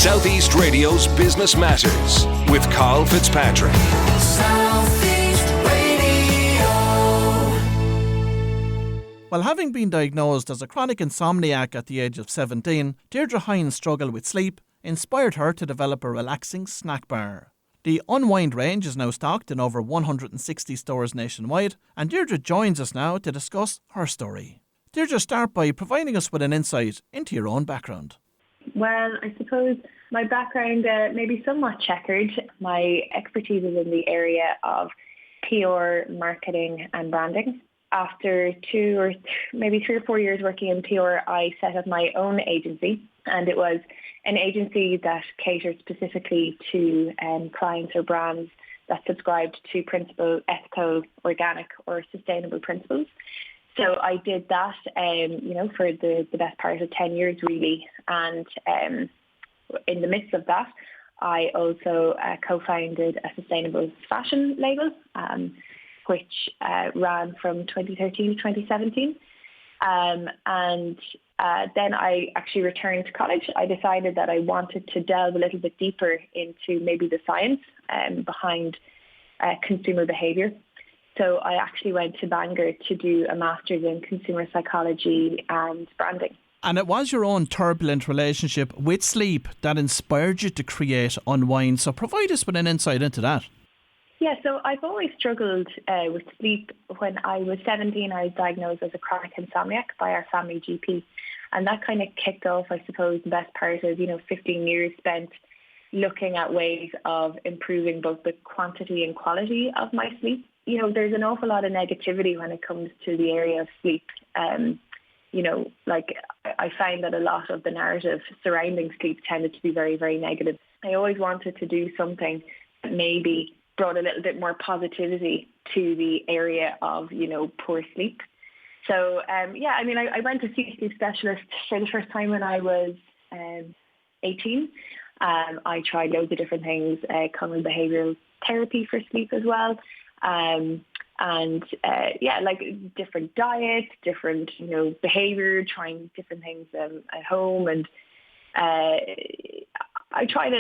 Southeast Radio's Business Matters with Carl Fitzpatrick. Southeast Radio. Well, having been diagnosed as a chronic insomniac at the age of 17, Deirdre Hynds' struggle with sleep inspired her to develop a relaxing snack bar. The Unwind range is now stocked in over 160 stores nationwide, and Deirdre joins us now to discuss her story. Deirdre, start by providing us with an insight into your own background. Well, I suppose my background may be somewhat checkered. My expertise is in the area of PR, marketing and branding. After maybe 3 or 4 years working in PR, I set up my own agency, and it was an agency that catered specifically to clients or brands that subscribed to ethical, organic or sustainable principles. So I did that, for the best part of 10 years, really. And in the midst of that, I also co-founded a sustainable fashion label, which ran from 2013 to 2017. Then I actually returned to college. I decided that I wanted to delve a little bit deeper into maybe the science behind consumer behaviour. So I actually went to Bangor to do a master's in consumer psychology and branding. And it was your own turbulent relationship with sleep that inspired you to create Unwind. So provide us with an insight into that. Yeah, so I've always struggled with sleep. When I was 17, I was diagnosed as a chronic insomniac by our family GP. And that kind of kicked off, I suppose, the best part of, 15 years spent looking at ways of improving both the quantity and quality of my sleep. There's an awful lot of negativity when it comes to the area of sleep. I find that a lot of the narrative surrounding sleep tended to be very, very negative. I always wanted to do something that maybe brought a little bit more positivity to the area of, poor sleep. So, I went to see a sleep specialist for the first time when I was 18. I tried loads of different things, cognitive behavioural therapy for sleep as well. Different diets, different, behavior, trying different things at home. And I tried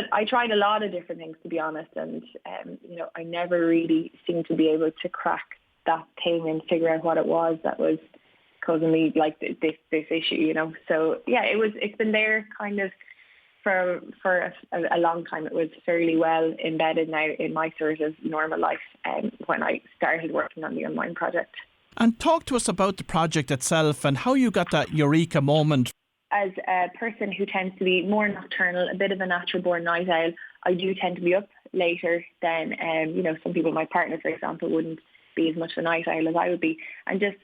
a lot of different things, to be honest. And, I never really seemed to be able to crack that thing and figure out what it was that was causing me this issue, So, yeah, it's been there kind of for a long time. It was fairly well embedded now in my sort of normal life when I started working on the Unwind project. And talk to us about the project itself and how you got that Eureka moment. As a person who tends to be more nocturnal, a bit of a natural-born night owl, I do tend to be up later than, some people. My partner, for example, wouldn't be as much a night owl as I would be. And just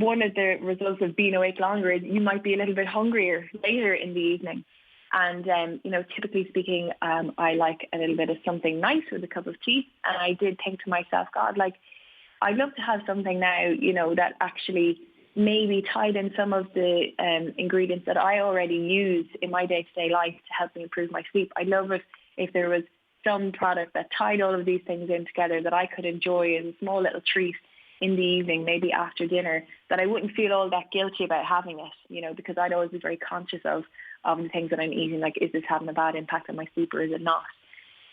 one of the results of being awake longer is you might be a little bit hungrier later in the evening. And, typically speaking, I like a little bit of something nice with a cup of tea. And I did think to myself, God, I'd love to have something now, that actually maybe tied in some of the ingredients that I already use in my day-to-day life to help me improve my sleep. I'd love it if there was some product that tied all of these things in together that I could enjoy as a small little treat in the evening, maybe after dinner, that I wouldn't feel all that guilty about having it, because I'd always be very conscious of the things that I'm eating, like, is this having a bad impact on my sleep or is it not?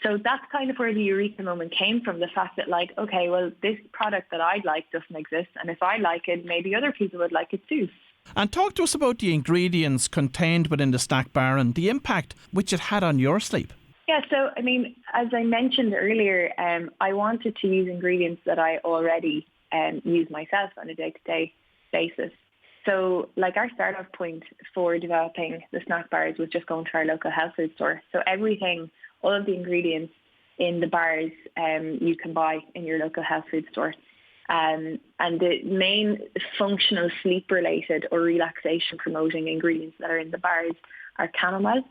So that's kind of where the Eureka moment came from, the fact that, okay, well, this product that I'd like doesn't exist, and if I like it, maybe other people would like it too. And talk to us about the ingredients contained within the snack bar and the impact which it had on your sleep. Yeah, so, as I mentioned earlier, I wanted to use ingredients that I already use myself on a day-to-day basis. So, our start-off point for developing the snack bars was just going to our local health food store. So everything, all of the ingredients in the bars you can buy in your local health food store. And the main functional sleep-related or relaxation-promoting ingredients that are in the bars are chamomile.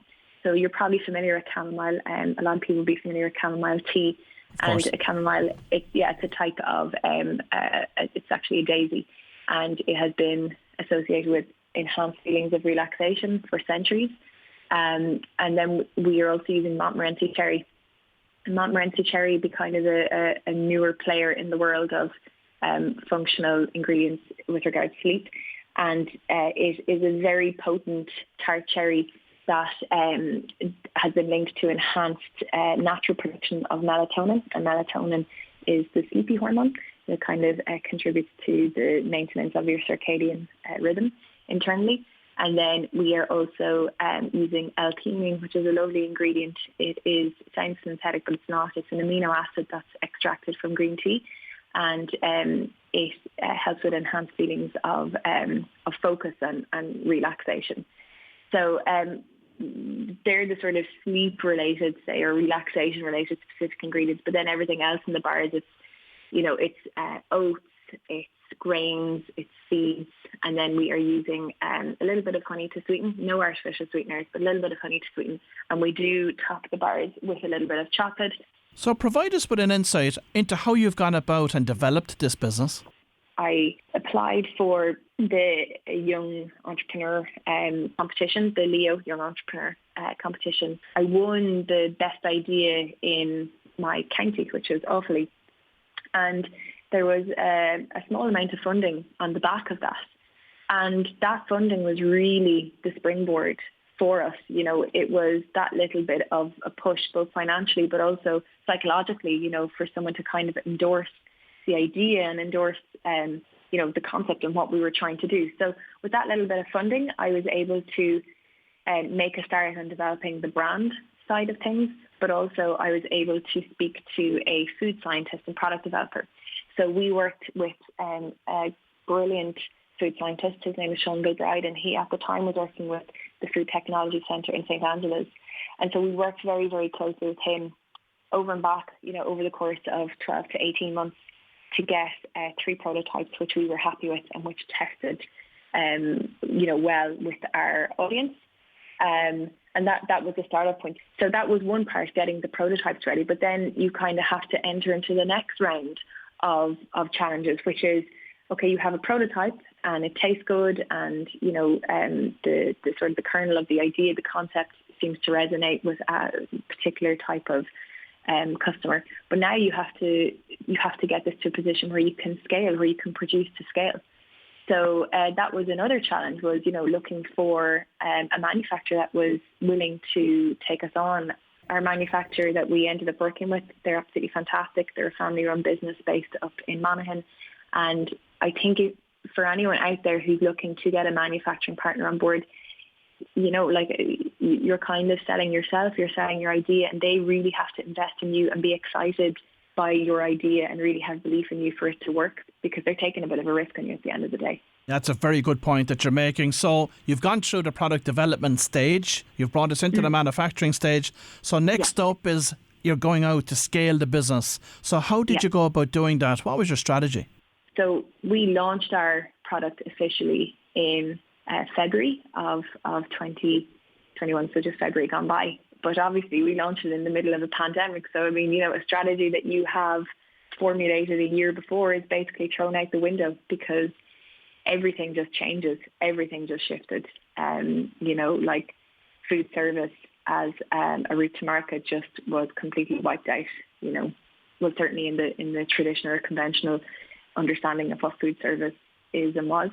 So you're probably familiar with chamomile, and a lot of people will be familiar with chamomile tea. And a chamomile, it's a type of, it's actually a daisy, and it has been associated with enhanced feelings of relaxation for centuries. And then we are also using Montmorency cherry. And Montmorency cherry be kind of a newer player in the world of functional ingredients with regard to sleep. And it is a very potent tart cherry that has been linked to enhanced natural production of melatonin. And melatonin is the sleepy hormone that kind of contributes to the maintenance of your circadian rhythm internally. And then we are also using L-theanine, which is a lovely ingredient. It sounds synthetic, but it's not. It's an amino acid that's extracted from green tea, and it helps with enhanced feelings of focus and relaxation. So they're the sort of sleep-related, say, or relaxation-related specific ingredients. But then everything else in the bars, it's oats, it's grains, it's seeds, and then we are using a little bit of honey to sweeten. No artificial sweeteners, but a little bit of honey to sweeten. And we do top the bars with a little bit of chocolate. So provide us with an insight into how you've gone about and developed this business. I applied for the Young Entrepreneur competition, the Leo Young Entrepreneur competition. I won the best idea in my county, which was Offaly. And there was a small amount of funding on the back of that. And that funding was really the springboard for us. You know, it was that little bit of a push, both financially, but also psychologically, you know, for someone to kind of endorse the idea and endorse, the concept and what we were trying to do. So with that little bit of funding, I was able to make a start on developing the brand side of things, but also I was able to speak to a food scientist and product developer. So we worked with a brilliant food scientist. His name is Sean Gilbride, and he at the time was working with the Food Technology Centre in St. Angela's. And so we worked very, very closely with him over and back, you know, over the course of 12 to 18 months to get 3 prototypes, which we were happy with and which tested, well with our audience. And that was the startup point. So that was one part, getting the prototypes ready. But then you kind of have to enter into the next round of challenges, which is, okay, you have a prototype and it tastes good, and the sort of the kernel of the idea, the concept seems to resonate with a particular type of customer. But now you have to get this to a position where you can scale, where you can produce to scale. So that was another challenge, was looking for a manufacturer that was willing to take us on. Our manufacturer that we ended up working with, they're absolutely fantastic. They're a family-run business based up in Monaghan. And I think for anyone out there who's looking to get a manufacturing partner on board, you're kind of selling yourself, you're selling your idea, and they really have to invest in you and be excited by your idea and really have belief in you for it to work, because they're taking a bit of a risk on you at the end of the day. That's a very good point that you're making. So you've gone through the product development stage, you've brought us into the manufacturing stage. So next up is you're going out to scale the business. So how did you go about doing that? What was your strategy? So we launched our product officially in February of 2021, so just February gone by. But obviously we launched it in the middle of a pandemic. So, I mean, a strategy that you have formulated a year before is basically thrown out the window, because everything just changes. Everything just shifted. Like food service as a route to market just was completely wiped out, well, certainly in the traditional or conventional understanding of what food service is and was.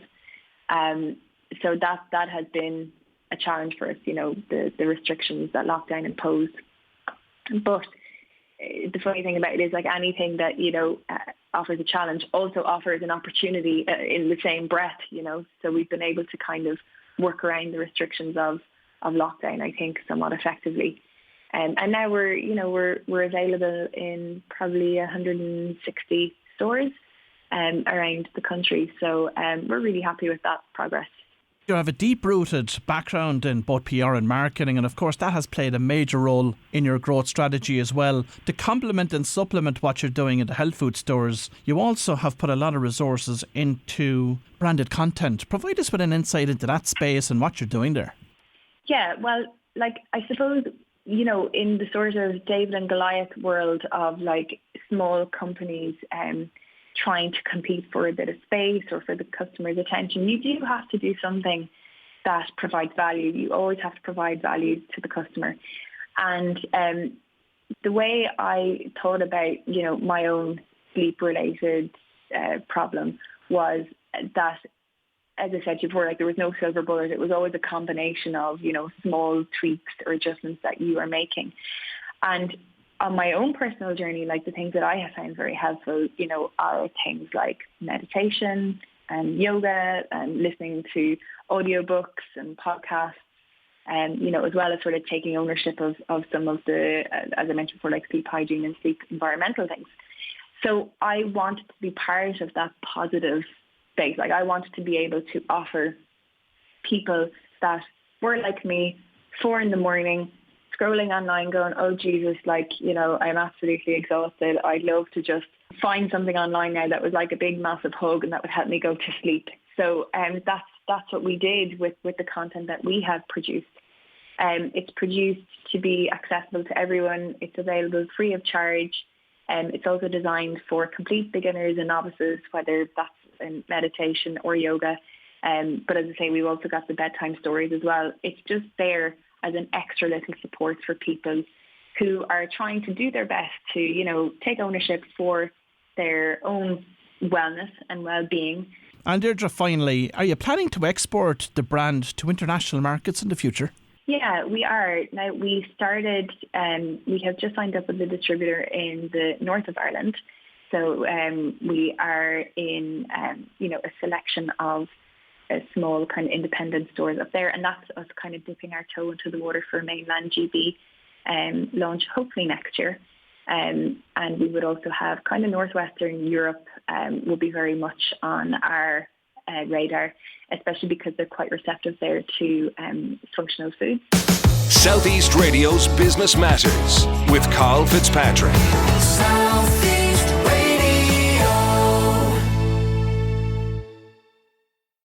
So that has been a challenge for us, the restrictions that lockdown imposed. But the funny thing about it is, like anything that, offers a challenge also offers an opportunity in the same breath, So we've been able to kind of work around the restrictions of lockdown, I think, somewhat effectively. And now we're available in probably 160 stores around the country. So we're really happy with that progress. You have a deep-rooted background in both PR and marketing, and of course that has played a major role in your growth strategy as well. To complement and supplement what you're doing in the health food stores, you also have put a lot of resources into branded content. Provide us with an insight into that space and what you're doing there. Yeah, well, I suppose, in the sort of David and Goliath world of small companies trying to compete for a bit of space or for the customer's attention, you do have to do something that provides value. You always have to provide value to the customer. And the way I thought about, my own sleep-related problem was that as I said before, like there was no silver bullet. It was always a combination of, small tweaks or adjustments that you are making. And on my own personal journey, like the things that I have found very helpful, are things like meditation and yoga and listening to audiobooks and podcasts, and, as well as sort of taking ownership of some of the, as I mentioned before, like sleep hygiene and sleep environmental things. So I wanted to be part of that positive space. Like I wanted to be able to offer people that were like me, 4 a.m, scrolling online going, oh Jesus, I'm absolutely exhausted. I'd love to just find something online now that was like a big massive hug and that would help me go to sleep. So that's what we did with the content that we have produced. It's produced to be accessible to everyone. It's available free of charge. It's also designed for complete beginners and novices, whether that's in meditation or yoga. But as I say, we've also got the bedtime stories as well. It's just there as an extra little support for people who are trying to do their best to, take ownership for their own wellness and well-being. And Deirdre, finally, are you planning to export the brand to international markets in the future? Yeah, we are. Now, we started, we have just signed up with a distributor in the north of Ireland. So we are in, a selection of small kind of independent stores up there. And that's us kind of dipping our toe into the water for mainland GB launch hopefully next year. And we would also have kind of Northwestern Europe will be very much on our radar, especially because they're quite receptive there to functional foods. Southeast Radio's Business Matters with Carl Fitzpatrick. Southeast